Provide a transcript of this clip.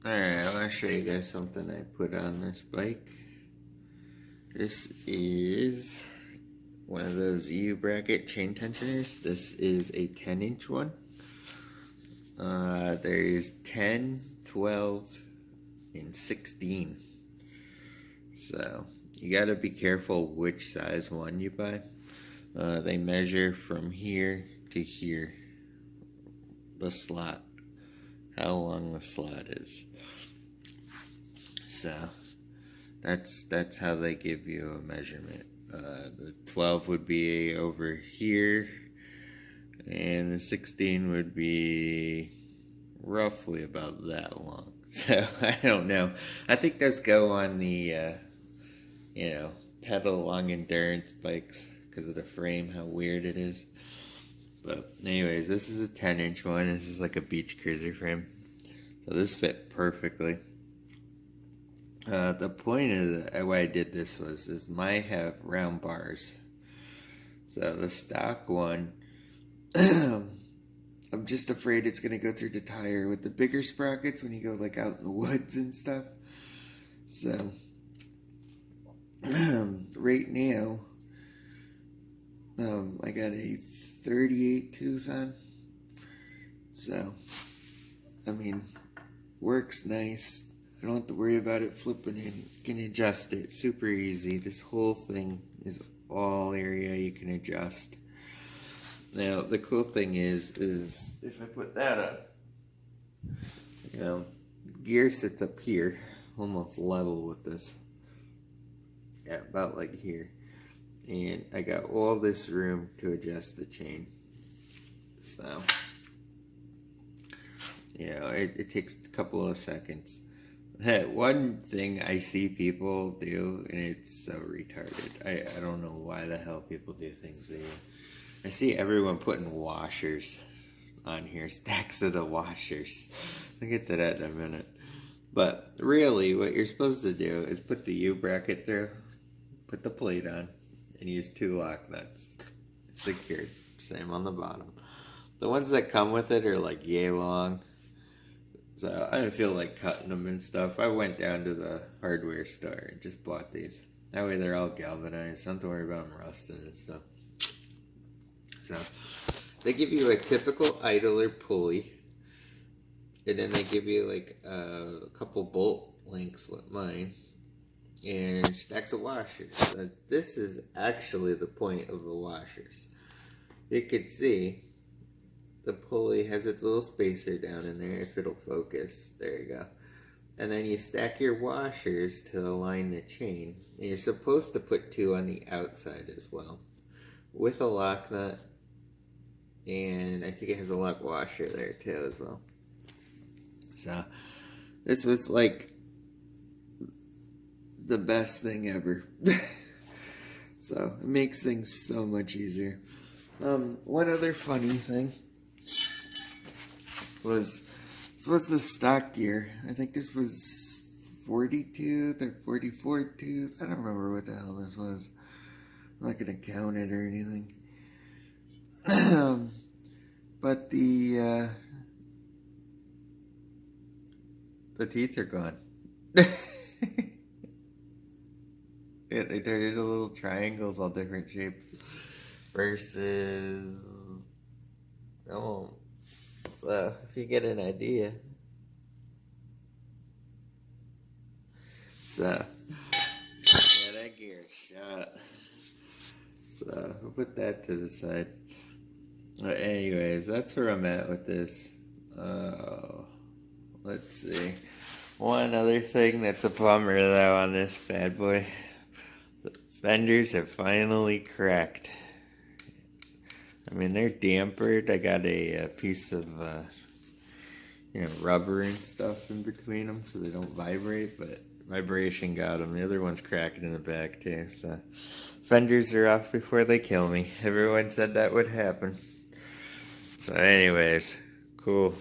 Alright, I want to show you guys something I put on this bike. This is one of those U-bracket chain tensioners. This is a 10-inch one. There's 10, 12, and 16. So, you gotta be careful which size one you buy. They measure from here to here, the slot, how long the slot is. So that's how they give you a measurement. The 12 would be over here, and the 16 would be roughly about that long. So I don't know. I think those go on the pedal long endurance bikes because of the frame, how weird it is. But anyways, this is a 10-inch one. This is like a beach cruiser frame, so this fit perfectly. The point of why I did this is mine have round bars. So the stock one, I'm just afraid it's gonna go through the tire with the bigger sprockets when you go like out in the woods and stuff. So right now, I got a 38 tooth on. So I mean, works nice. I don't have to worry about it flipping in. You can adjust it super easy. This whole thing is all area you can adjust. Now, the cool thing is if I put that on, gear sits up here, almost level with this. Yeah, about like here. And I got all this room to adjust the chain. So, it takes a couple of seconds. Hey, one thing I see people do, and it's so retarded. I don't know why the hell people do things they do. I see everyone putting washers on here, stacks of the washers. I'll get to that in a minute. But really, what you're supposed to do is put the U-bracket through, put the plate on, and use 2 lock nuts. It's secured. Same on the bottom. The ones that come with it are like yay long. So I didn't feel like cutting them and stuff. I went down to the hardware store and just bought these. That way they're all galvanized. Don't have to worry about them rusting and stuff. So they give you a typical idler pulley. And then they give you like a couple bolt links with mine. And stacks of washers. So this is actually the point of the washers. You can see the pulley has its little spacer down in there, if it'll focus. There you go. And then you stack your washers to align the chain. And you're supposed to put 2 on the outside as well, with a lock nut. And I think it has a lock washer there too as well. So this was like the best thing ever. So it makes things so much easier. One other funny thing was, this was the stock gear. I think this was 40 tooth or 44 tooth. I don't remember what the hell this was. I'm not gonna count it or anything. But the teeth are gone. They turned into little triangles, all different shapes. Versus, so if you get an idea. So, yeah, that gear shot. So, we'll put that to the side. But anyways, that's where I'm at with this. Let's see. One other thing that's a bummer though on this bad boy. The fenders have finally cracked. I mean, they're dampered. I got a piece of rubber and stuff in between them so they don't vibrate, but vibration got them. The other one's cracking in the back too, so fenders are off before they kill me. Everyone said that would happen. So anyways, cool.